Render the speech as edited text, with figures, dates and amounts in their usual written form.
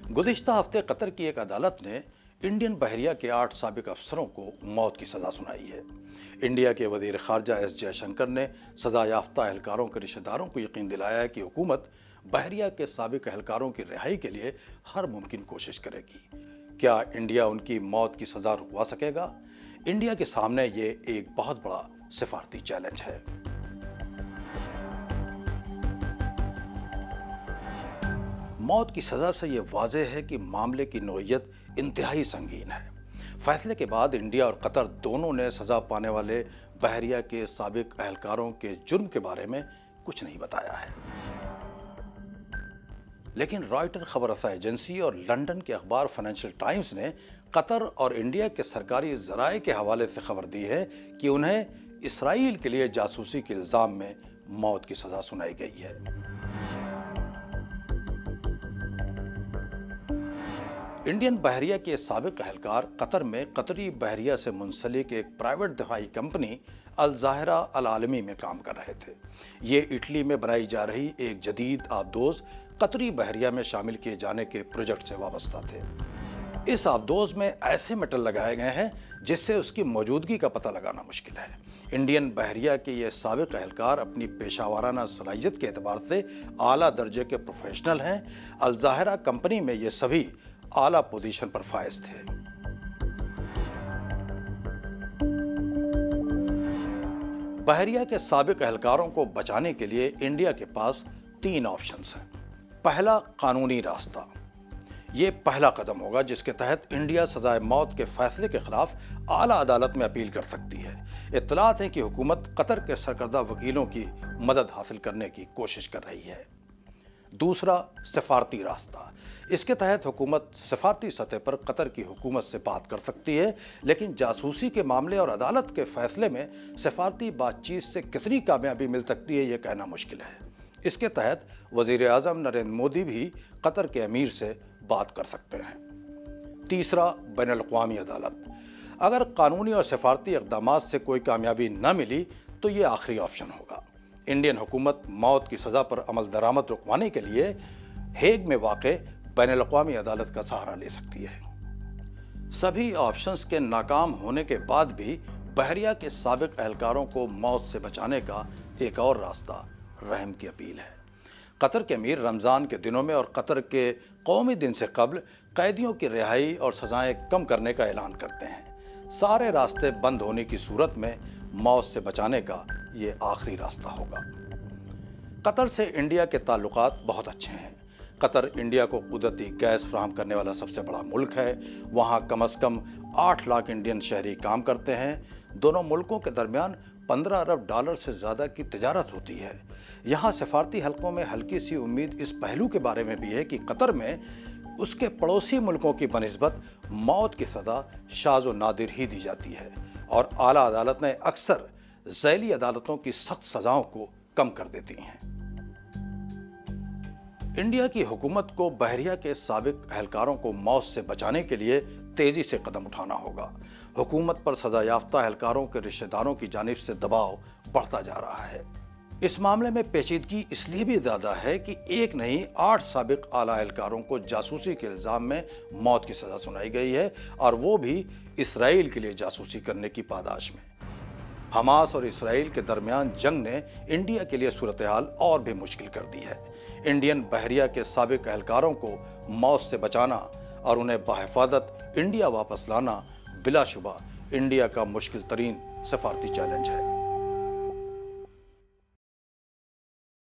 गुज़िश्ता हफ्ते कतर की एक अदालत ने इंडियन बहरिया के 8 साबिक अफसरों को मौत की सज़ा सुनाई है। इंडिया के वज़ीर ख़ारजा एस जयशंकर ने सज़ा याफ्ता एहलकारों के रिश्तेदारों को यकीन दिलाया है कि हुकूमत बहरिया के साबिक एहलकारों की रिहाई के लिए हर मुमकिन कोशिश करेगी। क्या इंडिया उनकी मौत की सज़ा रुकवा सकेगा? इंडिया के सामने ये एक बहुत बड़ा सिफारती चैलेंज है। मौत की सज़ा से ये वाज़ेह है कि मामले की नोयत इंतहाई संगीन है। फैसले के बाद इंडिया और कतर दोनों ने सज़ा पाने वाले बहरिया के साबिक एहलकारों के जुर्म के बारे में कुछ नहीं बताया है। लेकिन रॉयटर खबर रसा एजेंसी और लंदन के अखबार फाइनेंशियल टाइम्स ने कतर और इंडिया के सरकारी ज़राए के हवाले से खबर दी है कि उन्हें इसराइल के लिए जासूसी के इल्ज़ाम में मौत की सज़ा सुनाई गई है। इंडियन बहरिया के साबिक एहलकार कतर में कतरी बहरिया से मुंसलिक एक प्राइवेट दफाई कंपनी अल ज़ाहिरा अल आलमी में काम कर रहे थे। ये इटली में बनाई जा रही एक जदीद आबदोज़ कतरी बहरिया में शामिल किए जाने के प्रोजेक्ट से वाबस्ता थे। इस आबदोज़ में ऐसे मेटल लगाए गए हैं जिससे उसकी मौजूदगी का पता लगाना मुश्किल है। इंडियन बहरिया के ये साबिक एहलकार अपनी पेशावराना सलाहियत के एतबार से आला दर्जे के प्रोफेशनल हैं। अल ज़ाहिरा कंपनी में ये सभी आला पोजीशन पर फायज थे। बहरिया के साबिक एहलकारों को बचाने के लिए इंडिया के पास 3 ऑप्शंस हैं। पहला, कानूनी रास्ता। ये पहला कदम होगा जिसके तहत इंडिया सजाए मौत के फैसले के खिलाफ आला अदालत में अपील कर सकती है। इत्तलात है कि हुकूमत कतर के सरकर्दा वकीलों की मदद हासिल करने की कोशिश कर रही है। दूसरा, सिफारती रास्ता। इसके तहत हुकूमत सिफारती सतह पर कतर की हुकूमत से बात कर सकती है, लेकिन जासूसी के मामले और अदालत के फैसले में सिफारती बातचीत से कितनी कामयाबी मिल सकती है, यह कहना मुश्किल है। इसके तहत वज़ीर आज़म नरेंद्र मोदी भी कतर के अमीर से बात कर सकते हैं। तीसरा, बैनुल अक़वामी अदालत। अगर कानूनी और सिफारती इक़दामात से कोई कामयाबी न मिली तो ये आखिरी ऑप्शन होगा। इंडियन हुकूमत मौत की सज़ा पर अमल दरामद रुकवाने के लिए हेग में वाक़ बैनुल अक़वामी अदालत का सहारा ले सकती है। सभी ऑप्शंस के नाकाम होने के बाद भी बहरिया के साबिक एहलकारों को मौत से बचाने का एक और रास्ता रहम की अपील है। कतर के अमीर रमज़ान के दिनों में और कतर के कौमी दिन से कबल कैदियों की रिहाई और सज़ाएं कम करने का ऐलान करते हैं। सारे रास्ते बंद होने की सूरत में मौत से बचाने का ये आखिरी रास्ता होगा। कतर से इंडिया के ताल्लुकात बहुत अच्छे हैं। कतर इंडिया को कुदरती गैस फराहम करने वाला सबसे बड़ा मुल्क है। वहाँ कम से कम 8 लाख इंडियन शहरी काम करते हैं। दोनों मुल्कों के दरमियान 15 अरब डॉलर से ज़्यादा की तिजारत होती है। यहाँ सिफारती हलकों में हल्की सी उम्मीद इस पहलू के बारे में भी है कि कतर में उसके पड़ोसी मुल्कों की बनिस्बत मौत की सज़ा शाज़ व नादिर ही दी जाती है और आला अदालत ने अक्सर ज़ैली अदालतों की सख्त सज़ाओं को कम कर देती हैं। इंडिया की हुकूमत को बहरिया के साबिक एहलकारों को मौत से बचाने के लिए तेजी से कदम उठाना होगा। हुकूमत पर सजा याफ्ता एहलकारों के रिश्तेदारों की जानिब से दबाव बढ़ता जा रहा है। इस मामले में पेचीदगी इसलिए भी ज़्यादा है कि एक नहीं 8 साबिक आला एहलकारों को जासूसी के इल्ज़ाम में मौत की सज़ा सुनाई गई है और वो भी इसराइल के लिए जासूसी करने की पादाश में। हमास और इसराइल के दरमियान जंग ने इंडिया के लिए सूरत हाल और भी मुश्किल कर दी है। इंडियन बहरिया के साबिक एहलकारों को मौत से बचाना और उन्हें बहिफाजत इंडिया वापस लाना बिलाशुबा इंडिया का मुश्किल तरीन सफारती चैलेंज है।